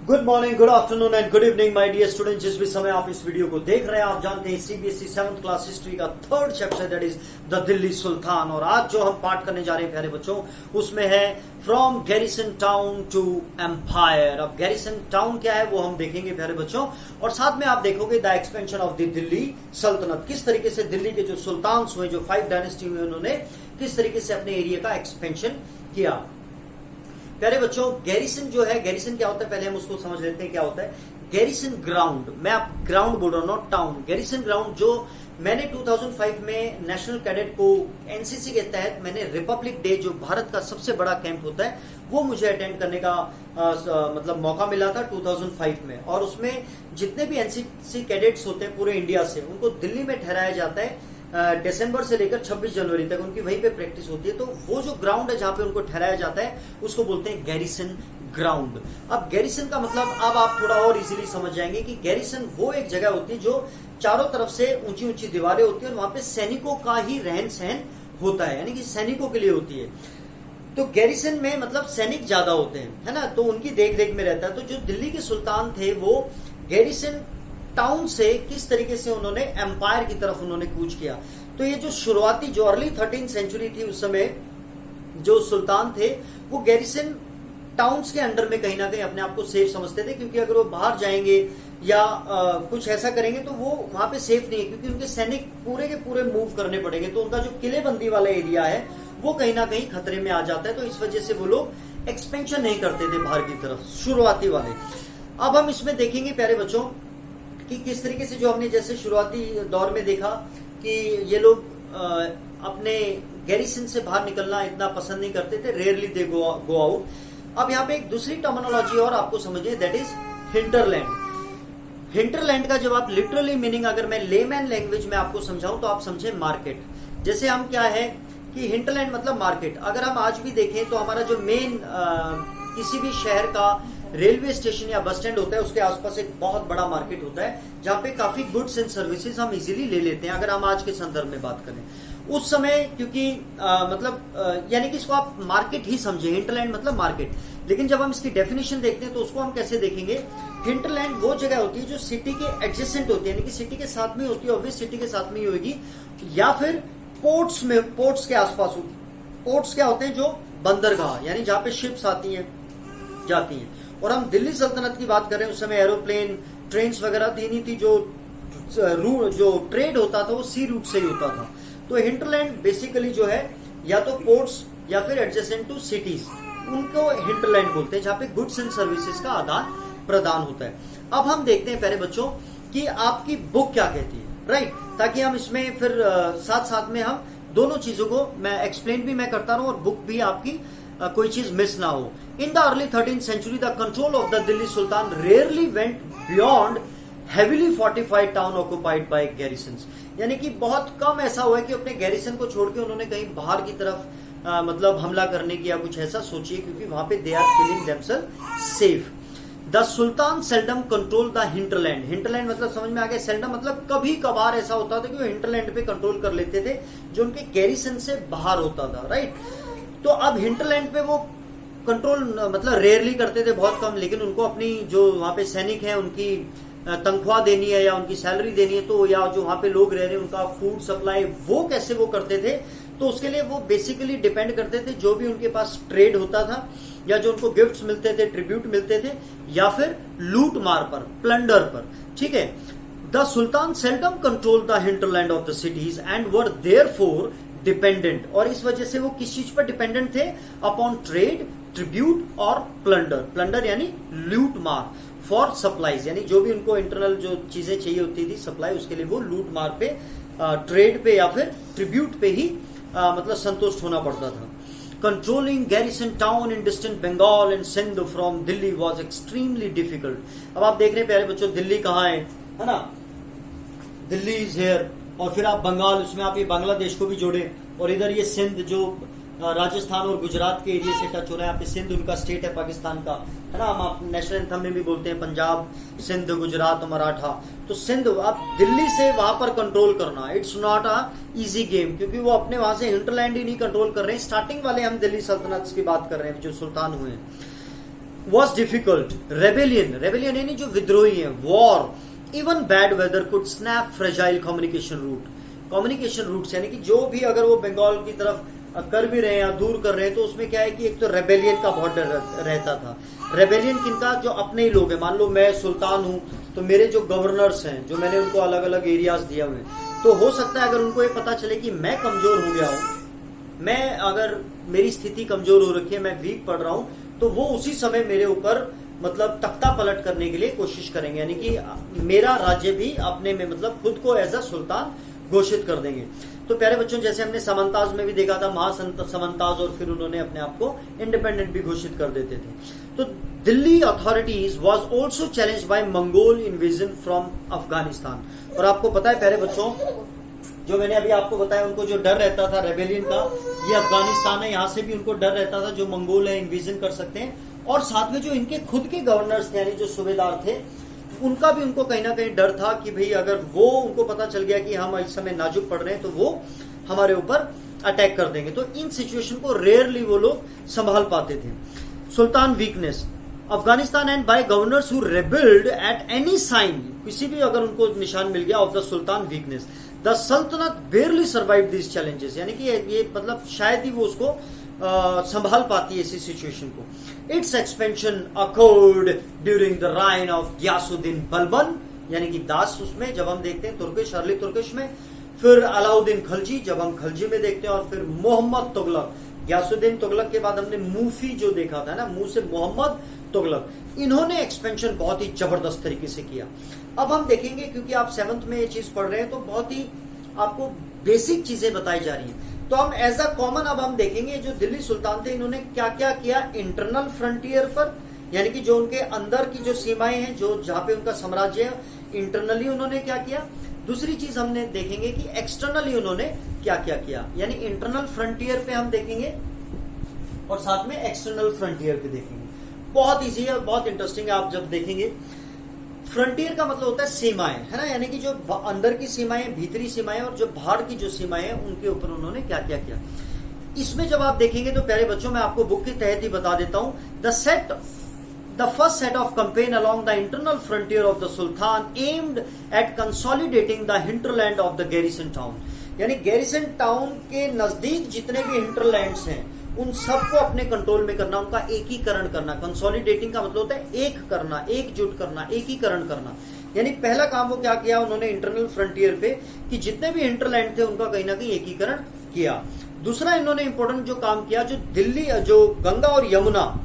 Good morning, good afternoon and good evening my dear student. जिस भी समय आप इस वीडियो को देख रहे हैं, आप जानते हैं सीबीएसई 7th क्लास हिस्ट्री का third chapter that is the Delhi sultan. और आज जो हम पाठ करने जा रहे हैं प्यारे बच्चों, उसमें है from garrison town to empire. अब गैरिसन टाउन क्या है वो हम देखेंगे प्यारे बच्चों, और साथ में आप देखोगे the expansion of the Delhi सल्तनत। किस तरीके से दिल्ली के जो सुल्तान हुए, जो 5 डायनेस्टी हुए, उन्होंने किस तरीके से अपने एरिया का एक्सपेंशन किया। प्यारे बच्चों, गैरिसन जो है, गैरिसन क्या होता है पहले हम उसको समझ लेते हैं क्या होता है। गैरिसन ग्राउंड, मैं आप ग्राउंड बोल रहा हूं, नॉट टाउन। गैरिसन ग्राउंड जो मैंने 2005 में नेशनल कैडेट को एनसीसी के तहत मैंने रिपब्लिक डे, जो भारत का सबसे बड़ा कैंप होता है, वो मुझे अटेंड करने का मतलब मौका मिला था 2005 में। और उसमें जितने भी एनसीसी कैडेट्स होते हैं पूरे इंडिया से, उनको दिल्ली में ठहराया जाता है दिसंबर से लेकर 26 जनवरी तक उनकी वहीं पे प्रैक्टिस होती है। तो वो जो ग्राउंड है जहां पे उनको ठहराया जाता है, उसको बोलते हैं गैरिसन ग्राउंड। अब गैरिसन का मतलब अब आप थोड़ा और इजीली समझ जाएंगे कि गैरिसन वो एक जगह होती है जो चारों तरफ से ऊंची ऊंची दीवारें होती है और वहां पे सैनिकों का ही रहन सहन होता है, यानी कि सैनिकों के लिए होती है। तो गैरिसन में मतलब सैनिक ज्यादा होते हैं, है ना, तो उनकी देख रेख में रहता है। तो जो दिल्ली के सुल्तान थे वो गैरिसन टाउन से किस तरीके से उन्होंने एम्पायर की तरफ उन्होंने कूच किया। तो ये जो शुरुआती, जो अर्ली 13th सेंचुरी थी, उस समय जो सुल्तान थे वो गैरिसन टाउन्स के अंडर में कहीं ना कहीं अपने आप को सेफ समझते थे, क्योंकि अगर वो बाहर जाएंगे या कुछ ऐसा करेंगे तो वो वहां पे सेफ नहीं है, क्योंकि उनके सैनिक पूरे के पूरे मूव करने पड़ेंगे। तो उनका जो किलेबंदी वाला एरिया है वो कहीं ना कहीं खतरे में आ जाता है। तो इस वजह से वो लोग एक्सपेंशन नहीं करते थे बाहर की तरफ, शुरुआती वाले। अब हम इसमें देखेंगे प्यारे बच्चों कि किस तरीके से, जो हमने जैसे शुरुआती दौर में देखा कि ये लोग अपने गैरिसन से बाहर निकलना इतना पसंद नहीं करते थे, रेयरली दे गो आउट। अब यहाँ पे एक दूसरी टर्मिनोलॉजी और आपको समझिए, दैट इज हिंटरलैंड। हिंटरलैंड का जब आप लिटरली मीनिंग अगर मैं लेमैन लैंग्वेज में आपको समझाऊं तो आप समझे मार्केट। जैसे हम क्या है कि हिंटरलैंड मतलब मार्केट। अगर हम आज भी देखें तो हमारा जो मेन किसी भी शहर का रेलवे स्टेशन या बस स्टैंड होता है, उसके आसपास एक बहुत बड़ा मार्केट होता है जहां पे काफी गुड्स एंड सर्विसेज हम इजीली ले लेते हैं। अगर हम आज के संदर्भ में बात करें उस समय, क्योंकि यानी कि इसको आप मार्केट ही समझे, हिंटरलैंड मतलब मार्केट। लेकिन जब हम इसकी डेफिनेशन देखते हैं तो उसको हम कैसे देखेंगे। हिंटरलैंड वो जगह होती है जो सिटी के एडजेसेंट होती है, यानी कि सिटी के साथ में होती है, ऑब्वियस सिटी के साथ में ही होगी, या फिर पोर्ट्स में, पोर्ट्स के आसपास होती। पोर्ट्स क्या होते हैं, जो बंदरगाह, यानी जहां पे शिप्स आती हैं जाती हैं। और हम दिल्ली सल्तनत की बात करें, उस समय एरोप्लेन, ट्रेन्स वगैरह थी नहीं थी, जो ट्रेड होता था वो सी रूट से ही होता था। तो हिंटरलैंड बेसिकली जो है या तो पोर्ट्स या फिर एडजेसेंट टू सिटीज, उनको हिंटरलैंड बोलते हैं, जहां पे गुड्स एंड सर्विसेज का आदान प्रदान होता है। अब हम देखते हैं प्यारे बच्चों कि आपकी बुक क्या कहती है, राइट, ताकि हम इसमें फिर साथ साथ में हम दोनों चीजों को मैं एक्सप्लेन भी मैं करता रहूं और बुक भी आपकी कोई चीज मिस ना हो। In the early 13th century the control of the Delhi sultan rarely went beyond heavily fortified town occupied by garrisons. यानी कि बहुत कम ऐसा हुआ है कि अपने गैरिसन को छोड़ के उन्होंने कहीं बाहर की तरफ मतलब हमला करने की या कुछ ऐसा सोचिए, क्योंकि वहां पे they are feeling themselves safe. The sultan seldom control the hinterland. Hinterland मतलब समझ में आ गया, सेल्डम मतलब कभी कभार ऐसा होता था कि वो हिंटरलैंड पे कंट्रोल कर लेते थे जो उनके गैरिसन से बाहर होता था, राइट। तो अब हिंटरलैंड पे वो कंट्रोल मतलब रेयरली करते थे, बहुत कम, लेकिन उनको अपनी जो वहां पे सैनिक हैं उनकी तनख्वाह देनी है या उनकी सैलरी देनी है, तो या जो वहां पे लोग रह रहे हैं उनका फूड सप्लाई वो कैसे वो करते थे। तो उसके लिए वो बेसिकली डिपेंड करते थे जो भी उनके पास ट्रेड होता था, या जो उनको गिफ्ट्स मिलते थे, ट्रिब्यूट मिलते थे, या फिर लूट मार पर, प्लंडर पर, ठीक है। The sultan seldom control the hinterland of the cities and were therefore dependent. और इस वजह से वो किस चीज पर डिपेंडेंट थे, अपॉन ट्रेड, ट्रिब्यूट और प्लंडर। प्लंडर यानी लूट मार, फॉर सप्लाईज, यानी जो भी उनको इंटरनल जो चीजें चाहिए होती थी सप्लाई, उसके लिए वो लूट मार पे, ट्रेड पे या फिर ट्रिब्यूट पे ही मतलब संतुष्ट होना पड़ता था। Controlling garrison town in distant Bengal and Sindh from Delhi was extremely difficult. अब आप देख रहे हैं प्यारे बच्चों, दिल्ली कहाँ है ना, दिल्ली इज हेयर, और फिर आप बंगाल, उसमें आप ये बांग्लादेश को भी जोड़े, और इधर ये सिंध जो राजस्थान और गुजरात के एरिया से टच हो रहा है। यहाँ पे सिंध उनका स्टेट है पाकिस्तान का, है ना, हम आप नेशनल एंथम में भी बोलते हैं पंजाब, सिंध, गुजरात, मराठा। तो सिंध, आप दिल्ली से वहां पर कंट्रोल करना, it's not a easy game, क्योंकि वो अपने वहां से हिंटरलैंड ही नहीं कंट्रोल कर रहे हैं। स्टार्टिंग वाले हम दिल्ली सल्तनत की बात कर रहे हैं जो सुल्तान हुए हैं। वॉज डिफिकल्ट, रेबेलियन, रेबेलियन यानी जो विद्रोही है, war, even bad weather could snap fragile communication route, communication routes यानी कि जो भी अगर वो बंगाल की तरफ कर भी रहे हैं या दूर कर रहे हैं, तो उसमें क्या है कि एक तो रेबेलियन का बहुत डर रहता था। रेबेलियन किनका? जो अपने ही लोग हैं। मान लो मैं सुल्तान हूं, तो मेरे जो गवर्नर्स हैं, जो मैंने उनको अलग अलग एरियाज दिए हुए, तो हो सकता है अगर उनको ये पता चले कि मैं कमजोर हो गया हूं, मैं अगर मेरी स्थिति कमजोर हो रखी है, मैं वीक पड़ रहा हूं, तो वो उसी समय मेरे ऊपर मतलब तख्ता पलट करने के लिए कोशिश करेंगे, यानी कि मेरा राज्य भी अपने में मतलब खुद को एज अ सुल्तान घोषित कर देंगे। तो प्यारे बच्चों, जैसे हमने समंताज में भी देखा था, समंताज, और फिर उन्होंने अपने आप को इंडिपेंडेंट भी घोषित कर देते थे। तो Delhi authorities was also challenged by Mongol invasion from Afghanistan. और आपको पता है प्यारे बच्चों, जो मैंने अभी आपको बताया, उनको जो डर रहता था रेबेलियन का, ये अफगानिस्तान है, यहां से भी उनको डर रहता था, जो मंगोल है इन्वेजन कर सकते हैं। और साथ में जो इनके खुद के गवर्नर्स थे, यानी जो सूबेदार थे, उनका भी उनको कहीं ना कहीं डर था कि भाई अगर वो उनको पता चल गया कि हम इस समय नाजुक पड़ रहे हैं, तो वो हमारे ऊपर अटैक कर देंगे। तो इन सिचुएशन को रेयरली वो लोग संभाल पाते थे। Sultan weakness, Afghanistan and by governors who rebelled at any sign, किसी भी अगर उनको निशान मिल गया of the sultan weakness, the sultanate barely survive this challenges, यानी कि ये मतलब शायद ही वो उसको संभाल पाती है इसी सिचुएशन को। It's expansion occurred during the reign of Ghiyasuddin Balban, यानी कि दास, उसमें जब हम देखते हैं तुर्किश, अर्ली तुर्किश में, फिर अलाउद्दीन खलजी, जब हम खलजी में देखते हैं, और फिर मोहम्मद तुगलक। ग्यासुद्दीन तुगलक के बाद हमने मूफी जो देखा था ना, मुंह से मोहम्मद तुगलक, इन्होंने एक्सपेंशन बहुत ही जबरदस्त तरीके से किया। अब हम देखेंगे, क्योंकि आप 7th में ये चीज पढ़ रहे हैं, तो बहुत ही आपको बेसिक चीजें बताई जा रही है। तो हम एज अ कॉमन अब हम देखेंगे जो दिल्ली सुल्तान थे, इन्होंने क्या क्या किया इंटरनल फ्रंटियर पर, यानी कि जो उनके अंदर की जो सीमाएं हैं, जो जहां पे उनका साम्राज्य है, इंटरनली उन्होंने क्या किया। दूसरी चीज हमने देखेंगे कि एक्सटर्नली उन्होंने क्या क्या किया, यानी इंटरनल फ्रंटियर पे हम देखेंगे और साथ में एक्सटर्नल फ्रंटियर पे देखेंगे। बहुत इजी है, बहुत इंटरेस्टिंग है। आप जब देखेंगे, फ्रंटियर का मतलब होता है सीमाएं, है ना, यानी कि जो अंदर की सीमाएं, भीतरी सीमाएं, और जो बाहर की जो सीमाएं हैं, उनके ऊपर उन्होंने क्या क्या किया। इसमें जब आप देखेंगे तो प्यारे बच्चों, मैं आपको बुक के तहत ही बता देता हूं। The first set of campaign along the internal frontier of the Sultan aimed at consolidating the hinterland of the garrison town, यानी गैरिसन टाउन के नजदीक जितने भी हिंटरलैंड्स हैं, उन सबको अपने कंट्रोल में करना, उनका एकीकरण करना। कंसोलिडेटिंग का मतलब होता है एक करना, एकजुट करना, एकीकरण करना। यानी पहला काम वो क्या किया उन्होंने इंटरनल फ्रंटियर पे, कि जितने भी हिंटरलैंड थे उनका कहीं ना कहीं एकीकरण किया। दूसरा इन्होंने इंपॉर्टेंट जो काम किया, जो दिल्ली, जो गंगा और यमुना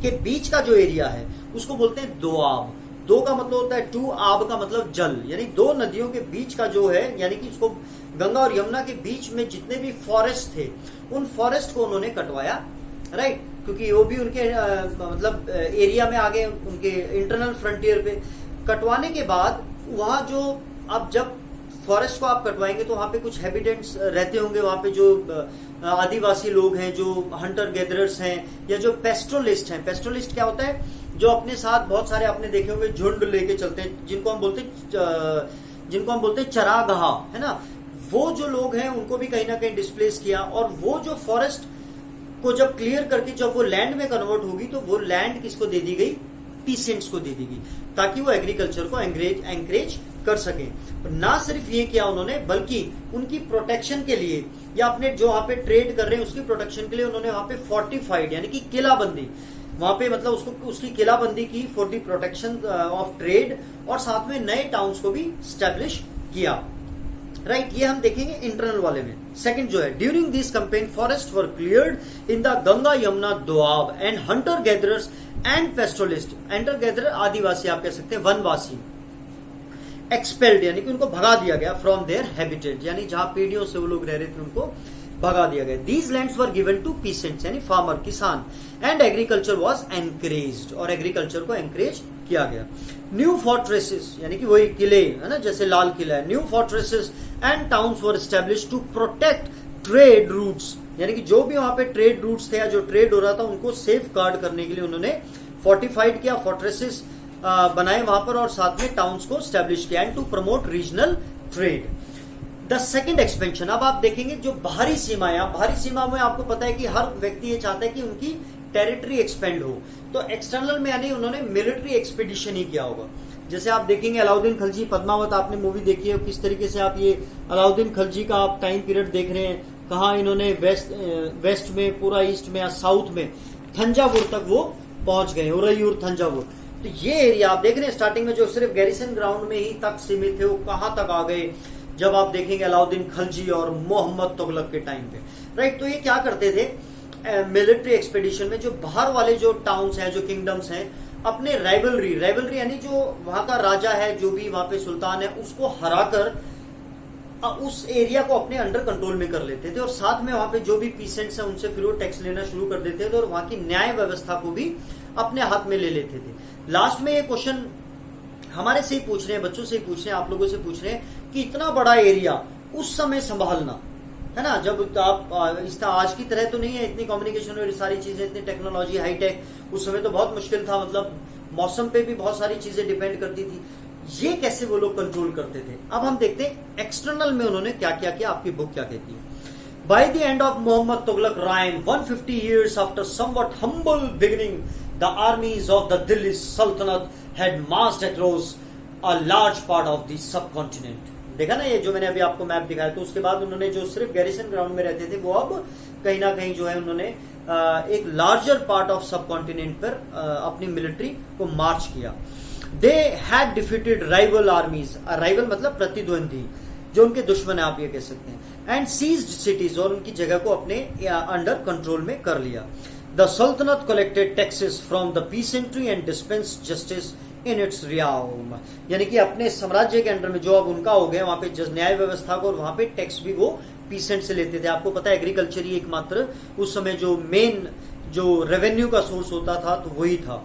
के बीच का जो एरिया है, उसको बोलते हैं दोआब। दो का मतलब होता है टू, आब का मतलब जल, यानी दो नदियों के बीच का जो है, यानी कि इसको गंगा और यमुना के बीच में जितने भी फॉरेस्ट थे, उन फॉरेस्ट को उन्होंने कटवाया, राइट, क्योंकि वो भी उनके मतलब एरिया में आ गए, उनके इंटरनल फ्रंटियर पे। कटवाने के बाद वहां जो, अब जब फॉरेस्ट को आप कटवाएंगे तो वहां पे कुछ हैबिटेंट्स रहते होंगे, वहां पे जो आदिवासी लोग हैं, जो हंटर गैदरर्स हैं, या जो पेस्ट्रोलिस्ट हैं। पेस्ट्रोलिस्ट क्या होता है, जो अपने साथ बहुत सारे आपने देखे होंगे झुंड लेके चलते हैं, जिनको हम बोलते हैं चरागाह, है ना। वो जो लोग हैं उनको भी कहीं ना कहीं डिस्प्लेस किया, और वो जो फॉरेस्ट को जब क्लियर करके जब वो लैंड में कन्वर्ट होगी, तो वो लैंड किसको दे दी गई, पीसेंट्स को दे दी गई, ताकि वो एग्रीकल्चर को एंकरेज कर सके। ना सिर्फ ये किया उन्होंने, बल्कि उनकी प्रोटेक्शन के लिए, या अपने जो वहां पे ट्रेड कर रहे हैं उसकी प्रोटेक्शन के लिए, उन्होंने वहां पे फोर्टिफाइड यानी कि किलाबंदी, वहां पे मतलब उसकी किलाबंदी की for the protection of trade, और साथ में नए टाउन्स को भी स्टैब्लिश किया, राइट। ये हम देखेंगे इंटरनल वाले में। सेकंड जो है, during this campaign forests were cleared in the Ganga Yamuna doab and hunter gatherers and pastoralist. Hunter gatherer Adivasi आप कह सकते हैं, वनवासी, एक्सपेल्ड यानी कि उनको भगा दिया गया फ्रॉम देयर हैबिटेट, यानी जहां पीढ़ियों से वो लोग रह रहे थे उनको भगा दिया गया। These lands were given to peasants यानी फार्मर, किसान, एंड एग्रीकल्चर वाज एनकरेज्ड, और एग्रीकल्चर को एनकरेज किया गया। न्यू फोर्ट्रेसेस यानी कि वही किले, है ना, जैसे लाल किला है। New fortresses and towns were establish to protect trade routes, यानी कि जो भी वहां पे ट्रेड रूट्स थे या जो ट्रेड हो रहा था उनको सेफ गार्ड करने के लिए उन्होंने फोर्टिफाइड किया, फोर्ट्रेसेस बनाए वहां पर, और साथ में टाउन्स को स्टैब्लिश किया, and to promote regional trade. The second expansion, अब आप देखेंगे जो बाहरी सीमा है, बाहरी सीमा में आपको पता है कि हर व्यक्ति ये चाहता है कि उनकी टेरिटरी एक्सपेंड हो। तो एक्सटर्नल में यानी उन्होंने मिलिट्री एक्सपीडिशन ही किया होगा। जैसे आप देखेंगे अलाउद्दीन खिलजी, पद्मावत आपने मूवी देखी है, किस तरीके से आप ये अलाउद्दीन खिलजी का आप टाइम पीरियड देख रहे हैं, कहा इन्होंने वेस्ट में, पूरा ईस्ट में या साउथ में थंजावुर तक वो पहुंच गए, उरैयूर थंजावुर। तो ये एरिया आप देख रहे हैं स्टार्टिंग में जो सिर्फ गैरिसन ग्राउंड में ही तक सीमित थे, वो कहां तक आ गए जब आप देखेंगे अलाउद्दीन खिलजी और मोहम्मद तुगलक के टाइम पे, राइट। तो ये क्या करते थे मिलिट्री एक्सपेडिशन में, जो बाहर वाले जो टाउन्स हैं, जो किंगडम्स हैं, अपने राइवलरी यानी जो वहां का राजा है, जो भी वहां पे सुल्तान है, उसको हराकर उस एरिया को अपने अंडर कंट्रोल में कर लेते थे, और साथ में वहां पे जो भी पीसेंट्स हैं उनसे फिर वो टैक्स लेना शुरू कर देते थे, और वहां की न्याय व्यवस्था को भी अपने हाथ में ले लेते थे। लास्ट में ये क्वेश्चन हमारे से ही पूछ रहे हैं, बच्चों से ही पूछ रहे हैं, आप लोगों से पूछ रहे हैं कि इतना बड़ा एरिया उस समय संभालना, है ना, जब आप इस आज की तरह तो नहीं है, इतनी कम्युनिकेशन और सारी चीजें, इतनी टेक्नोलॉजी हाईटेक, उस समय तो बहुत मुश्किल था, मतलब मौसम पे भी बहुत सारी चीजें डिपेंड करती थी। ये कैसे वो लोग कंट्रोल करते थे? अब हम देखते हैं एक्सटर्नल में उन्होंने क्या क्या किया, आपकी बुक क्या कहती है। By the end of Muhammad Tughlaq reign, 150 years after somewhat humble beginning, the armies of the Delhi Sultanate had marched across a large part of the subcontinent. देखा ना, ये जो मैंने अभी आपको मैप दिखाया, तो उसके बाद उन्होंने जो सिर्फ गैरिसन ग्राउंड में रहते थे, वो अब कहीं ना कहीं जो है उन्होंने एक लार्जर पार्ट ऑफ सब कॉन्टिनेंट पर अपनी मिलिट्री को मार्च किया। They had defeated rival आर्मीज, rival मतलब प्रतिद्वंदी, जो उनके दुश्मन है आप ये कह सकते हैं, एंड सीज्ड सिटीज, और उनकी जगह को अपने अंडर कंट्रोल में कर लिया। The sultanate collected taxes from the peasantry and dispense justice in its realm, यानी कि अपने साम्राज्य के अंडर में जो अब उनका हो गया, वहां पे न्याय व्यवस्था को, और वहां पे टैक्स भी वो पीसेंट से लेते थे। आपको पता है एग्रीकल्चर ही एकमात्र उस समय जो मेन जो रेवेन्यू का सोर्स होता था, तो वही था।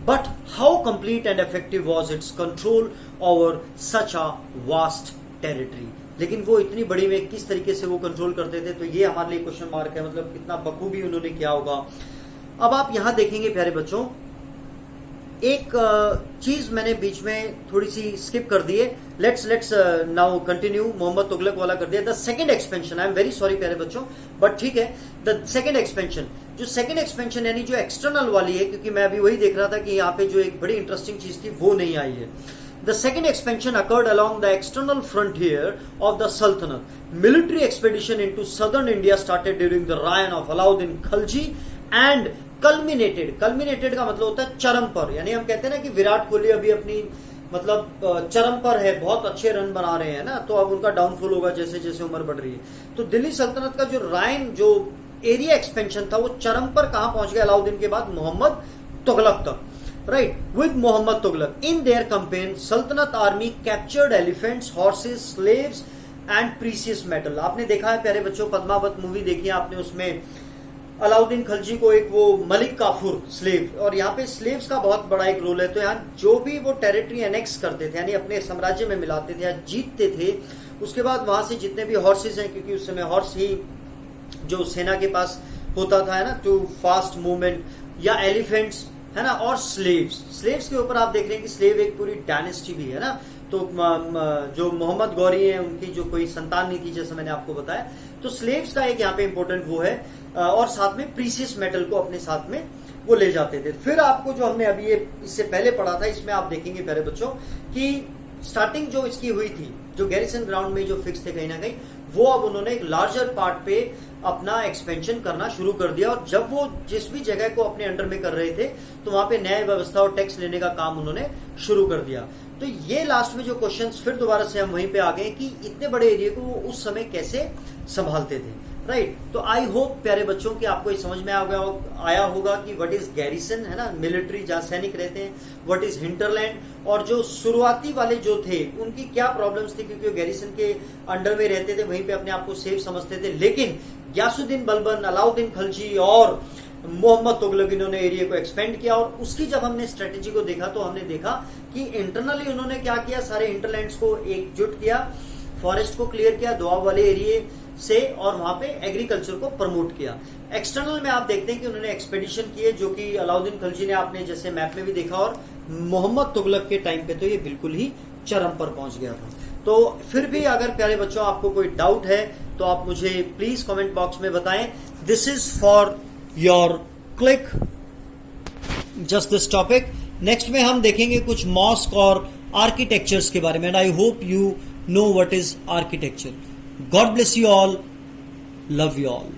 But how complete and effective was it's control over such a vast territory, लेकिन वो इतनी बड़ी में किस तरीके से वो कंट्रोल करते थे, तो ये हमारे लिए क्वेश्चन मार्क है, मतलब कितना बखूबी उन्होंने किया होगा। अब आप यहां देखेंगे प्यारे बच्चों, एक चीज मैंने बीच में थोड़ी सी स्किप कर दी है, let's now continue, Mohammad Tughlaq वाला कर दिया। The second expansion, I am very sorry प्यारे बच्चों, बट ठीक है, द सेकंड एक्सपेंशन, जो सेकंड एक्सपेंशन यानी जो एक्सटर्नल वाली है, क्योंकि मैं अभी वही देख रहा था कि यहाँ पे जो एक बड़ी इंटरेस्टिंग चीज थी वो नहीं आई है। The second expansion occurred along the external frontier of the Sultanate. Military expedition into southern India started during the reign of Alauddin Khilji and culminated का मतलब होता है चरम पर, यानी हम कहते हैं ना कि विराट कोहली अभी अपनी मतलब चरम पर है, बहुत अच्छे रन बना रहे हैं ना, तो अब उनका डाउनफॉल होगा जैसे जैसे उम्र बढ़ रही है। तो दिल्ली सल्तनत का जो राइन, जो एरिया एक्सपेंशन था, वो चरम पर कहां पहुंच गया? अलाउद्दीन के बाद मोहम्मद तुगलक तक, right? With Muhammad Tughlaq, in their campaign, Sultanate army captured elephants, horses, slaves and precious metal. आपने देखा है प्यारे बच्चों, पद्मावत मूवी देखी है आपने, उसमें अलाउद्दीन खिलजी को एक वो मलिक काफूर स्लेव, और यहाँ पे स्लेव्स का बहुत बड़ा एक रोल है। तो यहाँ जो भी वो टेरिटरी एनेक्स करते थे, यानी अपने साम्राज्य में मिलाते थे या जीतते थे, उसके बाद वहां से जितने भी हॉर्सेज हैं, क्योंकि उस समय हॉर्स ही जो सेना के पास होता था, है ना, टू फास्ट मूवमेंट, या एलिफेंट्स, है ना, और स्लेव्स के ऊपर आप देख रहे हैं कि स्लेव एक पूरी डायनेस्टी भी है ना। तो जो मोहम्मद गौरी है, उनकी जो कोई संतान नहीं थी, जैसे मैंने आपको बताया, तो स्लेव्स का एक यहाँ पे इंपॉर्टेंट वो है, और साथ में प्रीसियस मेटल को अपने साथ में वो ले जाते थे। फिर आपको जो हमने अभी ये इससे पहले पढ़ा था, इसमें आप देखेंगे प्यारे बच्चों कि स्टार्टिंग जो इसकी हुई थी, जो गैरिसन ग्राउंड में जो फिक्स थे कहीं ना कहीं, वो अब उन्होंने एक लार्जर पार्ट पे अपना एक्सपेंशन करना शुरू कर दिया, और जब वो जिस भी जगह को अपने अंडर में कर रहे थे, तो वहां पे न्याय व्यवस्था और टैक्स लेने का काम उन्होंने शुरू कर दिया। तो ये लास्ट में जो क्वेश्चंस, फिर दोबारा से हम वहीं पे आ गए कि इतने बड़े एरिया को वो उस समय कैसे संभालते थे, राइट। तो आई होप प्यारे बच्चों कि आपको ये समझ में आया होगा कि व्हाट इज गैरिसन, है ना, मिलिट्री जहां सैनिक रहते हैं, व्हाट इज हिंटरलैंड, और जो शुरुआती वाले जो थे उनकी क्या प्रॉब्लम्स थी, क्योंकि वो गैरिसन के अंडर में रहते थे, वहीं पे अपने आप को सेफ समझते थे। लेकिन गयासुद्दीन बलबन, अलाउद्दीन खिलजी और मोहम्मद तुगलक, इन्होंने एरिया को एक्सपेंड किया, और उसकी जब हमने स्ट्रेटेजी को देखा, तो हमने देखा कि इंटरनली उन्होंने क्या किया, सारे हिंटरलैंड्स को एकजुट किया, फॉरेस्ट को क्लियर किया दोआब वाले एरिया से, और वहां पे एग्रीकल्चर को प्रमोट किया। एक्सटर्नल में आप देखते हैं कि उन्होंने एक्सपेडिशन किए, जो कि अलाउद्दीन खिलजी ने आपने जैसे मैप में भी देखा, और मोहम्मद तुगलक के टाइम पे तो ये बिल्कुल ही चरम पर पहुंच गया था। तो फिर भी अगर प्यारे बच्चों आपको कोई डाउट है, तो आप मुझे प्लीज कमेंट बॉक्स में बताएं। This is for your click just this topic. Next में हम देखेंगे कुछ मॉस्क और आर्किटेक्चर्स के बारे में, and I hope you know what is architecture. God bless you all, love you all.